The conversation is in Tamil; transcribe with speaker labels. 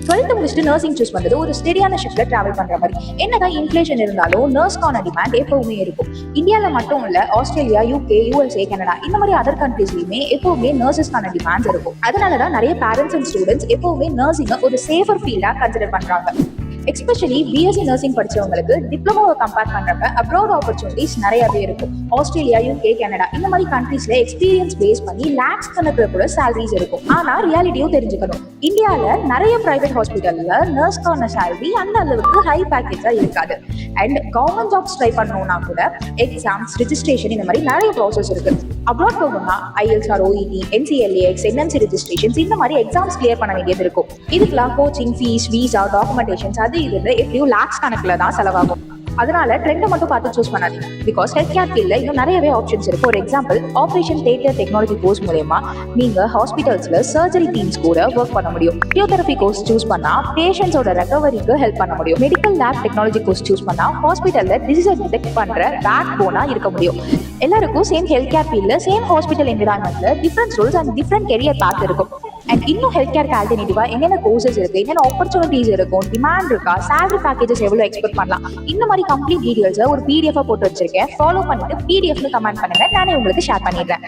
Speaker 1: 12th முடிச்சுட்டு நர்சிங் சூஸ் பண்றது ஒரு ஸ்டெடியான ஷிஃப்ட்ல டிராவல் பண்ற மாதிரி. என்னதான் இன்ஃபிளேஷன் இருந்தாலும் நர்ஸ்க்கான டிமாண்ட் எப்பவுமே இருக்கும். இந்தியாவில் மட்டும் இல்ல, ஆஸ்திரேலியா, யூகே, யூஎஸ்ஏ, கனடா இந்த மாதிரி அதர் கண்ட்ரீஸ்லயுமே எப்பவுமே நர்சஸ்க்கான டிமாண்ட்ஸ் இருக்கும். அதனாலதான் நிறைய பேரண்ட்ஸ் அண்ட் ஸ்டூடெண்ட்ஸ் எப்பவுமே நர்சிங்கை ஒரு சேஃபர் ஃபீல்டா கன்சிடர் பண்றாங்க. எஸ்பெஷலி பிஎஸ்சி நர்சிங் படிச்சவங்களுக்கு டிப்ளமோவை கம்பேர் பண்றப்ப அப்ராட் ஆப்பர்ச்சுனிட்டிஸ் நிறையவே இருக்கும். ஆஸ்திரேலியா, யூகே, கனடா இந்த மாதிரி கண்ட்ரீஸ்ல எக்ஸ்பீரியன்ஸ் பேஸ் பண்ணி லேக்ஸ் கணக்குல கூட சேலரிஸ் இருக்கும். ஆனா ரியாலிட்டியும் தெரிஞ்சுக்கணும். இந்தியால நிறைய பிரைவேட் ஹாஸ்பிட்டல்ல நர்ஸ்க்கான சேலரி அந்த அளவுக்கு ஹை பேக்கேஜா இருக்காது. அண்ட் கவர்மெண்ட் ஜாப்ஸ் ட்ரை பண்ணணும்னா கூட எக்ஸாம்ஸ், ரெஜிஸ்ட்ரேஷன் இந்த மாதிரி நிறைய ப்ராசஸ் இருக்கு. அப்ராட் போகணும்னா ஐஎல்டிஆர், ஓஇடி, என்சிஎல்ஏஎக்ஸ், என்எம்சி ரெஜிஸ்ட்ரேஷன்ஸ் இந்த மாதிரி எக்ஸாம்ஸ் கிளியர் பண்ண வேண்டியது இருக்கும். இதுக்கெல்லாம் கோச்சிங் ஃபீஸ், வீசா, டாக்குமெண்டேஷன்ஸ் அது இது எப்படியும் லேக்ஸ் கணக்குல தான் செலவாகும். அதனால ட்ரெண்டை மட்டும் பார்த்து சூஸ் பண்ணாதீங்க. பிகாஸ் ஹெல்த் கேர் ஃபீல்ட்ல இன்னும் நிறையவே ஆப்ஷன்ஸ் இருக்கு. For example, operation theatre technology course மூலமா நீங்க ஹாஸ்பிட்டல்ஸ்ல சர்ஜரி டீம்ஸ் கூட ஒர்க் பண்ண முடியும். பிசியோதெரபி கோர்ஸ் சூஸ் பண்ணா பேஷண்ட்ஸோட ரெக்கவரிக்கு ஹெல்ப் பண்ண முடியும். Medical lab technology course choose பண்ணா ஹாஸ்பிட்டல்ல டிசீஸை டிடெக்ட் பண்ற பேக் போனா இருக்க முடியும். எல்லாருக்கும் சேம் ஹெல்த் கேர் ஃபீல்ட்ல சேம் ஹாஸ்பிட்டல் என்விரான்மெண்ட்ல different roles and different career path இருக்கும். அண்ட் இன்னும் ஹெல்த் கேருக்கு ஆல்டர்னேட்டிவா என்னென்ன கோர்சஸ் இருக்கு, என்னென்ன ஆப்பர்ச்சுனிட்டிஸ் இருக்கும், டிமாண்ட் இருக்கா, சேலரி பேக்கேஜஸ் எவ்வளவு எக்ஸ்பெக்ட் பண்ணலாம், இந்த மாதிரி கம்ப்ளீட் டீடைல்ஸ் ஒரு பிடிஎஃப் போட்டு வச்சிருக்கேன். ஃபாலோ பண்ணிட்டு பிடிஎஃப்னு கமெண்ட் பண்ணுங்க, நானே உங்களுக்கு ஷேர் பண்ணிடுறேன்.